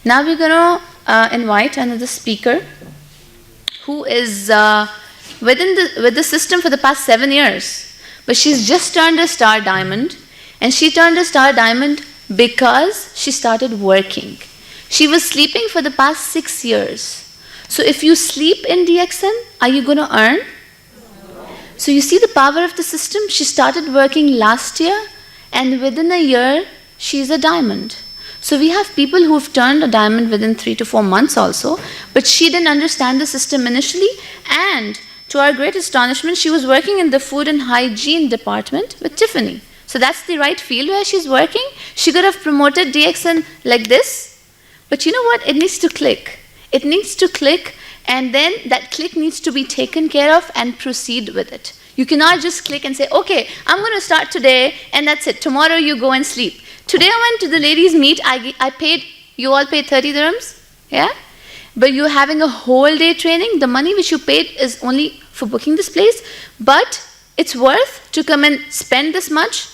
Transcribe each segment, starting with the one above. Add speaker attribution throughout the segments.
Speaker 1: Now we're going to invite another speaker who is with the system for the past 7 years. But she's just turned a star diamond, and she turned a star diamond because she started working. She was sleeping for the past 6 years. So if you sleep in Dxn, are you going to earn? So you see the power of the system? She started working last year, and within a year, she's a diamond. So we have people who've turned a diamond within 3 to 4 months also, but she didn't understand the system initially, and to our great astonishment, she was working in the food and hygiene department with Tiffany. So that's the right field where she's working. She could have promoted Dxn like this, but you know what? It needs to click. It needs to click, and then that click needs to be taken care of and proceed with it. You cannot just click and say, okay, I'm going to start today, and that's it. Tomorrow you go and sleep. Today I went to the ladies' meet. I paid, you all paid 30 dirhams, yeah? But you're having a whole day training. The money which you paid is only for booking this place, but it's worth to come and spend this much.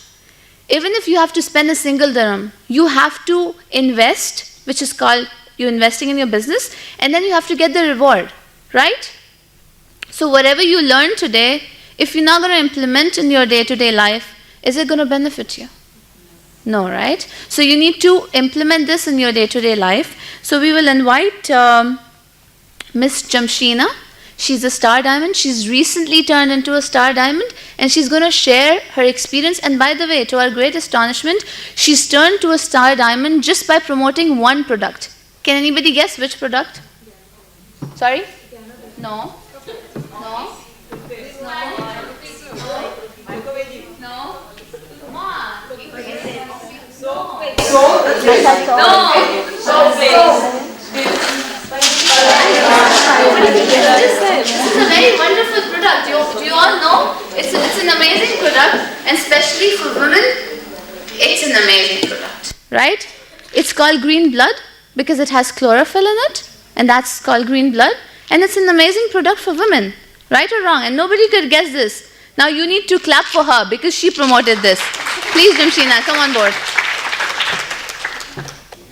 Speaker 1: Even if you have to spend a single dirham, you have to invest, which is called you're investing in your business, and then you have to get the reward, right? So whatever you learn today, if you're not going to implement in your day-to-day life, is it going to benefit you? No, right? So you need to implement this in your day-to-day life. So we will invite Miss Jamshina. She's a star diamond. She's recently turned into a star diamond, and she's going to share her experience. And by the way, to our great astonishment, she's turned to a star diamond just by promoting one product. Can anybody guess which product? Sorry? No? No? This is a very wonderful product. Do you all know? It's an amazing product, and especially for women, it's an amazing product. Right? It's called green blood because it has chlorophyll in it, and that's called green blood. And it's an amazing product for women. Right or wrong? And nobody could guess this. Now you need to clap for her because she promoted this. Please, Jamshina, come on board.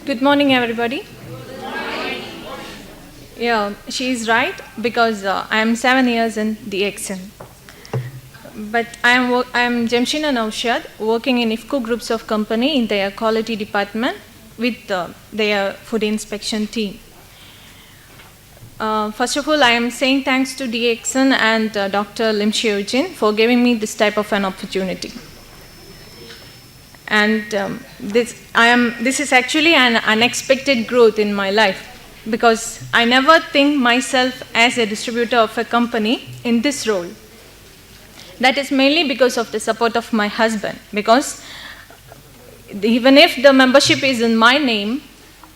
Speaker 2: Good morning, everybody. Yeah, she is right because I am 7 years in Dxn. But I am Jamshina Naushad, working in IFCO groups of company in their quality department with their food inspection team. First of all, I am saying thanks to Dxn and Dr. Lim Sheojin for giving me this type of an opportunity. And this is actually an unexpected growth in my life because I never think myself as a distributor of a company in this role. That is mainly because of the support of my husband, because even if the membership is in my name,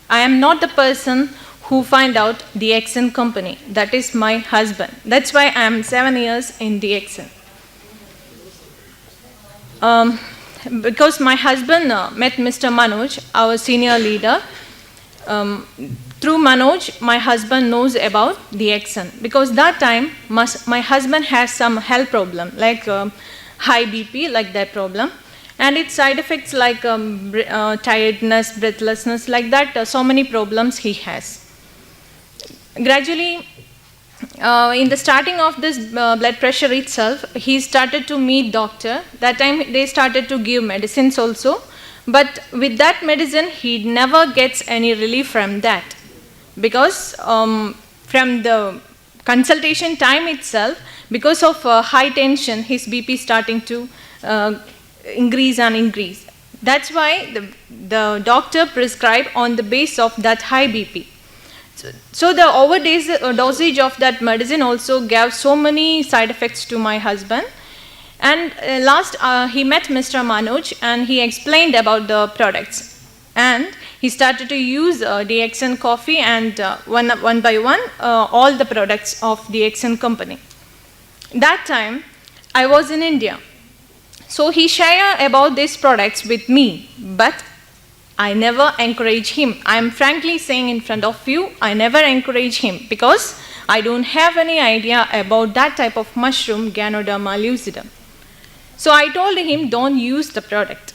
Speaker 2: I am not the person who find out Dxn company. That is my husband. That's why I am 7 years in Dxn. Because my husband met Mr. Manoj, our senior leader. Through Manoj, my husband knows about Dxn. Because that time, my husband has some health problem, like high BP, like that problem. And its side effects like tiredness, breathlessness, like that, so many problems he has. Gradually, in the starting of this blood pressure itself, he started to meet doctor. That time they started to give medicines also. But with that medicine, he never gets any relief from that. Because from the consultation time itself, because of high tension, his BP starting to increase and increase. That's why the doctor prescribed on the base of that high BP. So the overdosage of that medicine also gave so many side effects to my husband. And last, he met Mr. Manoj and he explained about the products. And he started to use Dxn coffee and one by one, all the products of Dxn company. That time, I was in India. So he shared about these products with me, but I never encourage him. I am frankly saying in front of you, I never encourage him because I don't have any idea about that type of mushroom, Ganoderma lucidum. So I told him, don't use the product.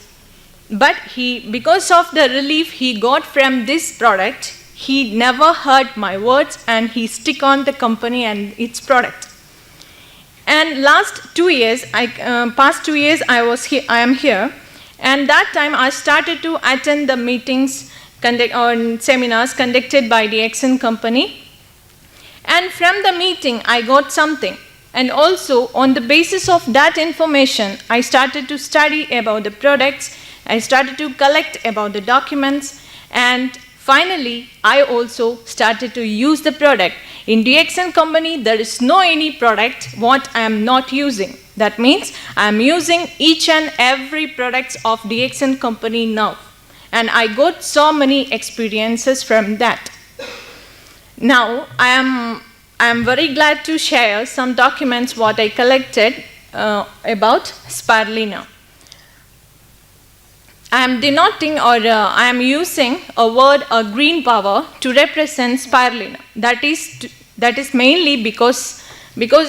Speaker 2: But because of the relief he got from this product, he never heard my words and he stick on the company and its product. And past 2 years, I am here, and that time I started to attend the meetings or seminars conducted by the Dxn company. And from the meeting, I got something. And also, on the basis of that information, I started to study about the products, I started to collect about the documents, and finally, I also started to use the product. In Dxn company, there is no any product what I am not using. That means I am using each and every products of Dxn company now. And I got so many experiences from that. Now, I am very glad to share some documents what I collected about spirulina. I am denoting or I am using a word, a green power, to represent spirulina. That is mainly because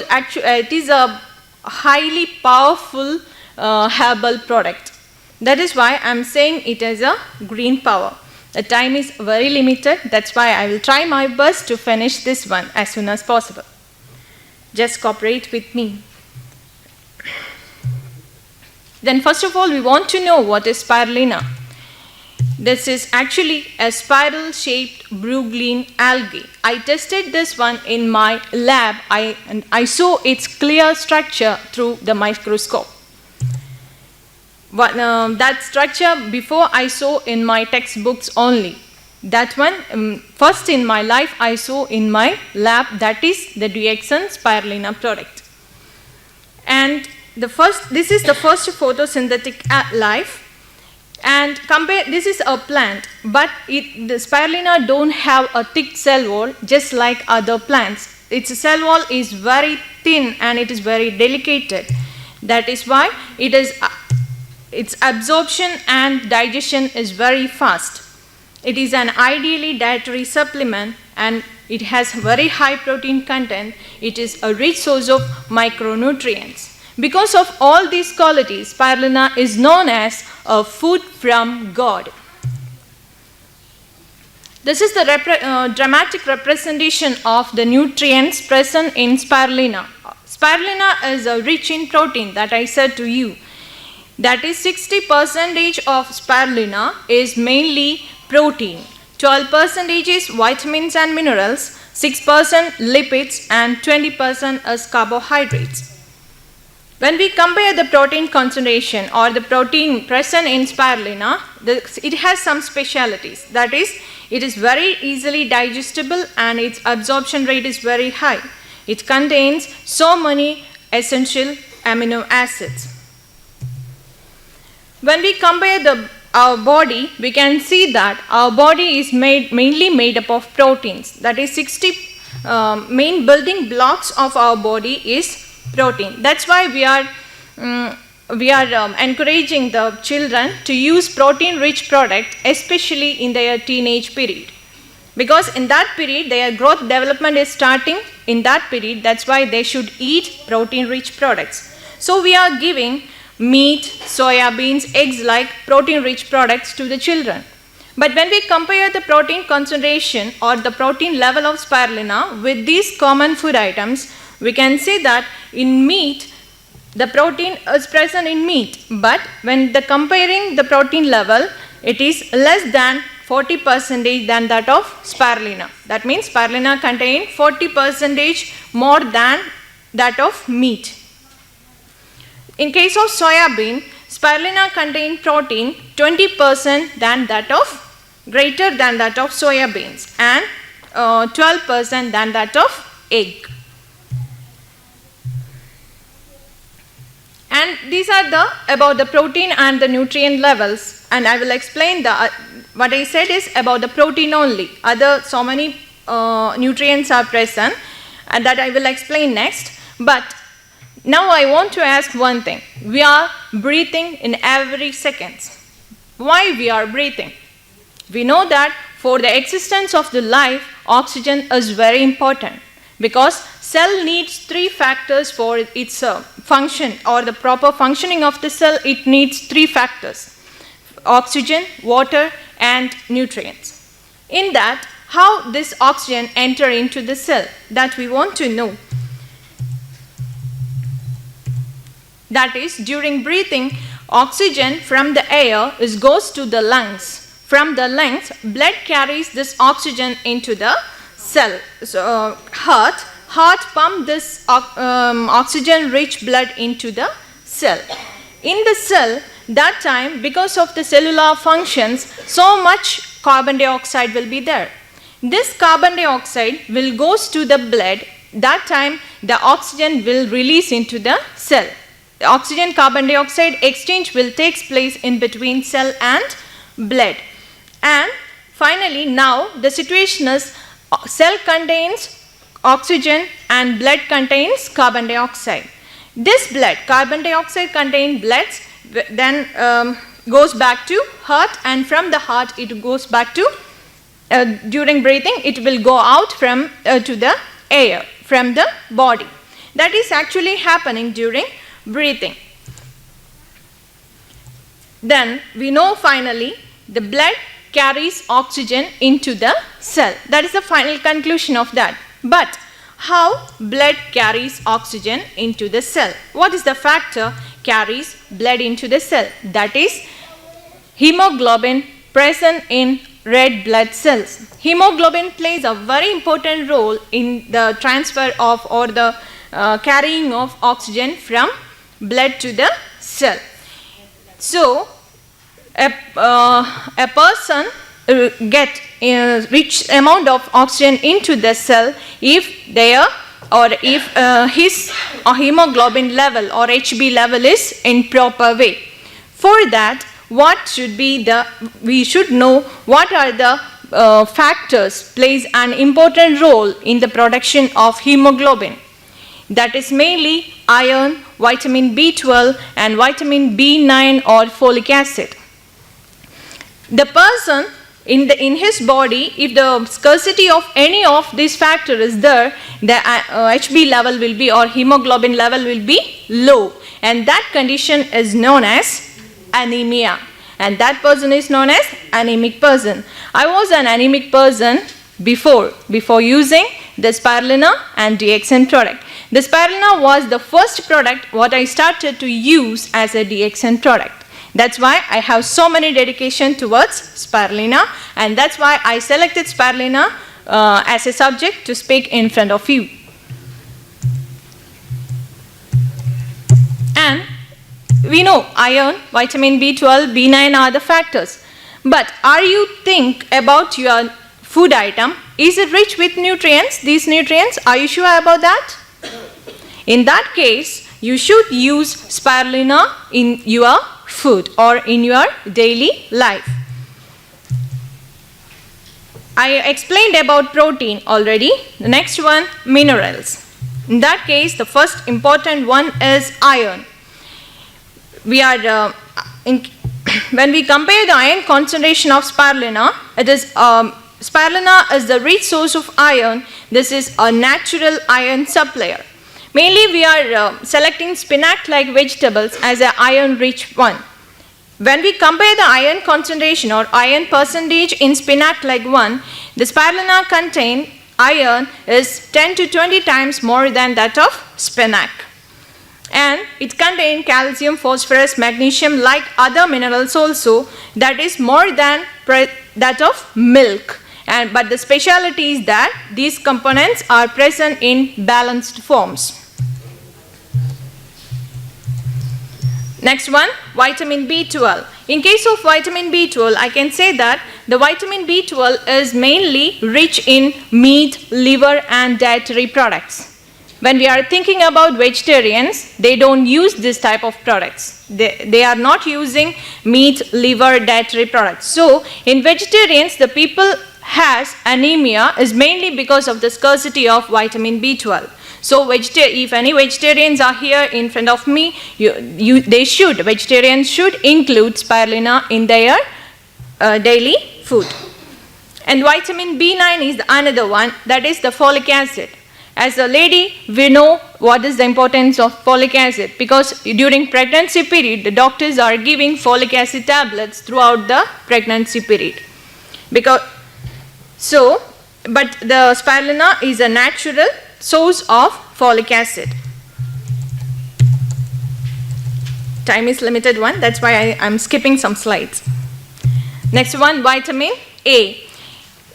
Speaker 2: actually it is a highly powerful herbal product. That is why I am saying it as a green power. The time is very limited, that's why I will try my best to finish this one as soon as possible. Just cooperate with me. Then first of all, we want to know what is spirulina. This is actually a spiral-shaped blue-green algae. I tested this one in my lab and I saw its clear structure through the microscope. That structure before I saw in my textbooks only. That one, first in my life I saw in my lab, that is the Dxn Spirulina product. And this is the first photosynthetic life. And this is a plant, but the spirulina don't have a thick cell wall just like other plants. Its cell wall is very thin and it is very delicate. That is why its absorption and digestion is very fast. It is an ideally dietary supplement and it has very high protein content. It is a rich source of micronutrients. Because of all these qualities, spirulina is known as a food from God. This is the dramatic representation of the nutrients present in spirulina. Spirulina is rich in protein, that I said to you. That is 60% of spirulina is mainly protein, 12% is vitamins and minerals, 6% lipids, and 20% is carbohydrates. When we compare the protein concentration or the protein present in spirulina, it has some specialities. That is, it is very easily digestible and its absorption rate is very high. It contains so many essential amino acids. When we compare our body, we can see that our body is mainly made up of proteins. That is 60 main building blocks of our body is protein. That's why we are encouraging the children to use protein-rich product, especially in their teenage period. Because in that period, their growth development is starting in that period. That's why they should eat protein-rich products. So we are giving meat, soya beans, eggs like protein-rich products to the children. But when we compare the protein concentration or the protein level of spirulina with these common food items, we can see that in meat, the protein is present in meat. But when comparing the protein level, it is less than 40% than that of spirulina. That means spirulina contains 40% more than that of meat. In case of soya bean, spirulina contains protein 20% greater than that of soya beans and 12% than that of egg. And these are about the protein and the nutrient levels, and I will explain what I said is about the protein only. So many nutrients are present, and that I will explain next. But now I want to ask one thing. We are breathing in every second. Why we are breathing? We know that for the existence of the life, oxygen is very important, because cell needs 3 factors for its function, or the proper functioning of the cell. It needs 3 factors: oxygen, water, and nutrients. In that, how this oxygen enter into the cell, that we want to know. That is, during breathing, oxygen from the air goes to the lungs. From the lungs, blood carries this oxygen into the cell. So, heart pump this oxygen-rich blood into the cell. In the cell, that time, because of the cellular functions, so much carbon dioxide will be there. This carbon dioxide will goes to the blood. That time, the oxygen will release into the cell. The oxygen carbon dioxide exchange will take place in between cell and blood. And finally, now the situation is cell contains oxygen and blood contains carbon dioxide. This blood, carbon dioxide contained blood, then goes back to heart, and from the heart it goes back to, during breathing it will go out from to the air from the body. That is actually happening during breathing. Then we know finally the blood carries oxygen into the cell. That is the final conclusion of that. But how blood carries oxygen into the cell? What is the factor carries blood into the cell? That is hemoglobin present in red blood cells. Hemoglobin plays a very important role in the transfer of or the carrying of oxygen from blood to the cell. So a person get a rich amount of oxygen into the cell if their or if his hemoglobin level or HB level is in proper way. For that, what should be the, we should know what are the factors plays an important role in the production of hemoglobin. That is mainly iron, vitamin B12 and vitamin B9 or folic acid. The person in his body, if the scarcity of any of these factors is there, the HB level will be or hemoglobin level will be low, and that condition is known as anemia, and that person is known as anemic person. I was an anemic person before using the Spirulina and Dxn product. The Spirulina was the first product what I started to use as a Dxn product. That's why I have so many dedication towards Spirulina, and that's why I selected Spirulina as a subject to speak in front of you. And we know iron, vitamin B12, B9 are the factors. But are you think about your food item? Is it rich with nutrients? These nutrients, are you sure about that? In that case, you should use Spirulina in your food or in your daily life. I explained about protein already. The next one, minerals. In that case, the first important one is iron. We are when we compare the iron concentration of Spirulina, it is Spirulina is the rich source of iron. This is a natural iron supplier. Mainly we are selecting spinach-like vegetables as an iron-rich one. When we compare the iron concentration or iron percentage in spinach-like one, the Spirulina contain iron is 10 to 20 times more than that of spinach. And it contains calcium, phosphorus, magnesium like other minerals also, that is more than that of milk. But the speciality is that these components are present in balanced forms. Next one, vitamin B12. In case of vitamin B12, I can say that the vitamin B12 is mainly rich in meat, liver and dietary products. When we are thinking about vegetarians, they don't use this type of products. They are not using meat, liver, dietary products. So, in vegetarians, the people has anemia is mainly because of the scarcity of vitamin B12. So, if any vegetarians are here in front of me, vegetarians should include Spirulina in their daily food. And vitamin B9 is another one, that is the folic acid. As a lady, we know what is the importance of folic acid, because during pregnancy period, the doctors are giving folic acid tablets throughout the pregnancy period. but the spirulina is a natural source of folic acid. Time is limited one, that's why I am skipping some slides. Next one, vitamin A.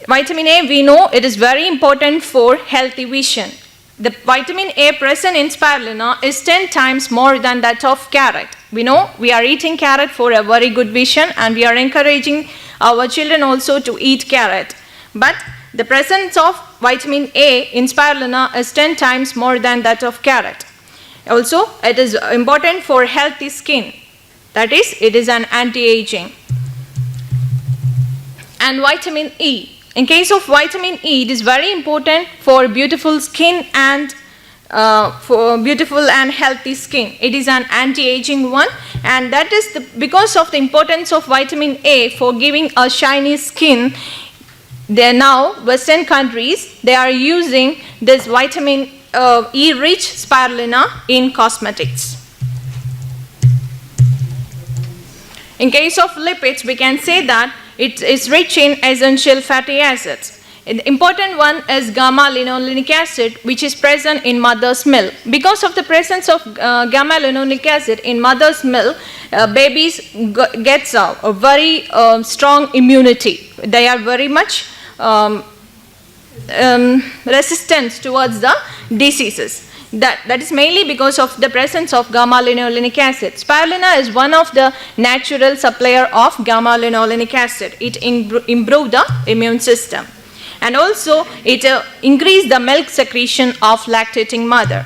Speaker 2: Vitamin A, we know it is very important for healthy vision. The vitamin A present in spirulina is 10 times more than that of carrot. We know we are eating carrot for a very good vision, and we are encouraging our children also to eat carrot. But the presence of vitamin A in spirulina is 10 times more than that of carrot. Also, it is important for healthy skin. That is, it is an anti-aging. And vitamin E. In case of vitamin E, it is very important for beautiful skin and for beautiful and healthy skin. It is an anti-aging one, and that is because of the importance of vitamin A for giving a shiny skin. They are now, Western countries, they are using this vitamin E-rich spirulina in cosmetics. In case of lipids, we can say that it is rich in essential fatty acids. The important one is gamma-linolenic acid, which is present in mother's milk. Because of the presence of gamma-linolenic acid in mother's milk, babies get a very strong immunity. They are very much resistant towards the diseases. That is mainly because of the presence of gamma-linolenic acid. Spirulina is one of the natural supplier of gamma-linolenic acid. It improves the immune system. And also it increases the milk secretion of lactating mother.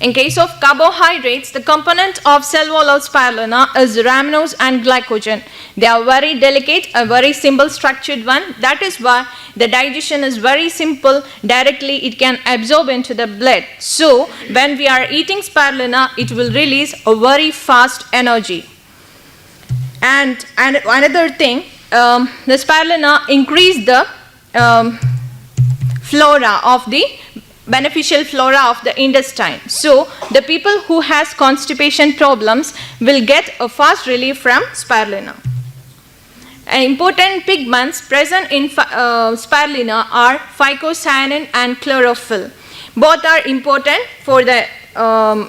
Speaker 2: In case of carbohydrates, the component of cell wall of spirulina is ramenose and glycogen. They are very delicate, a very simple structured one. That is why the digestion is very simple. Directly it can absorb into the blood. So when we are eating spirulina, it will release a very fast energy. And another thing, the spirulina increase the flora of the beneficial flora of the intestine. So the people who has constipation problems will get a fast relief from spirulina. Important pigments present in spirulina are phycocyanin and chlorophyll. Both are important for the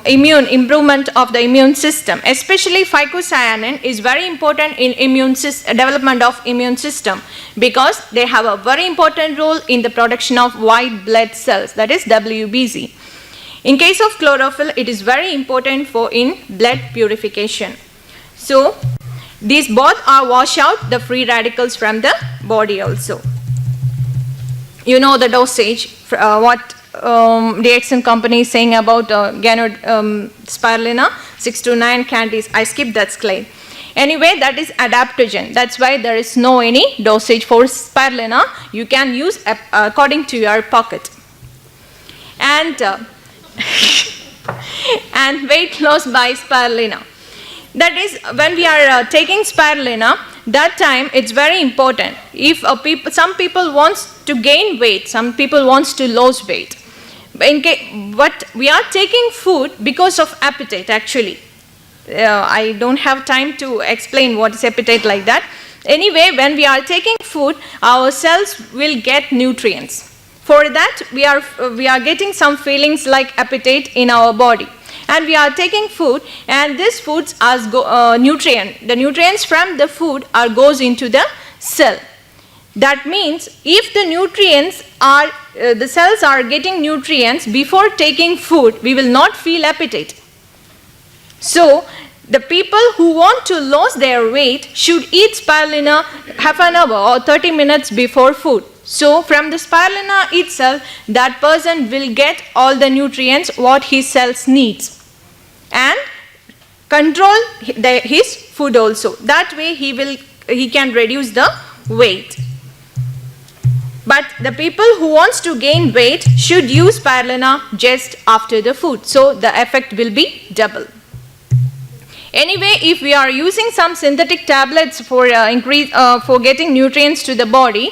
Speaker 2: improvement of the immune system. Especially phycocyanin is very important in development of immune system, because they have a very important role in the production of white blood cells, that is WBC. In case of chlorophyll, it is very important for in blood purification. So these both are wash out the free radicals from the body also. You know the dosage, what Dxn company is saying about spirulina, 6 to 9 candies. I skipped that slide. Anyway, that is adaptogen. That's why there is no any dosage for spirulina. You can use according to your pocket. And and weight loss by spirulina. That is, when we are taking spirulina, that time it's very important. If some people wants to gain weight, some people wants to lose weight. But we are taking food because of appetite actually. I don't have time to explain what is appetite like that. Anyway, when we are taking food, our cells will get nutrients. For that, we are getting some feelings like appetite in our body. And we are taking food, and these foods as nutrient. The nutrients from the food goes into the cell. That means if the nutrients are, the cells are getting nutrients before taking food, we will not feel appetite. So the people who want to lose their weight should eat spirulina half an hour or 30 minutes before food. So from the spirulina itself, that person will get all the nutrients what his cells needs, and control his food also. That way he can reduce the weight. But the people who wants to gain weight should use spirulina just after the food. So the effect will be double. Anyway, if we are using some synthetic tablets for getting nutrients to the body,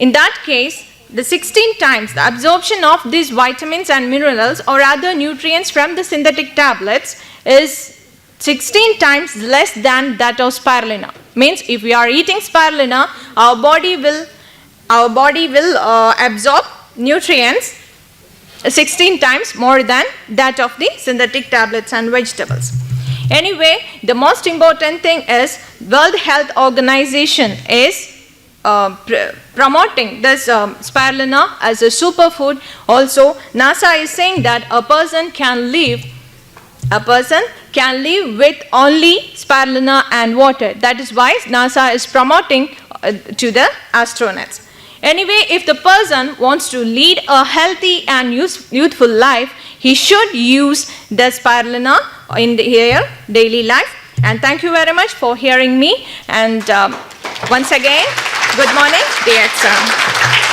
Speaker 2: in that case, the 16 times the absorption of these vitamins and minerals or other nutrients from the synthetic tablets is 16 times less than that of spirulina. Means if we are eating spirulina, our body will absorb nutrients 16 times more than that of the synthetic tablets and vegetables. Anyway, the most important thing is World Health Organization is promoting this spirulina as a superfood. Also, NASA is saying that a person can live with only spirulina and water. That is why NASA is promoting to the astronauts. Anyway, if the person wants to lead a healthy and youthful life, he should use the spirulina in their daily life. And thank you very much for hearing me. And once again, good morning, Dxn.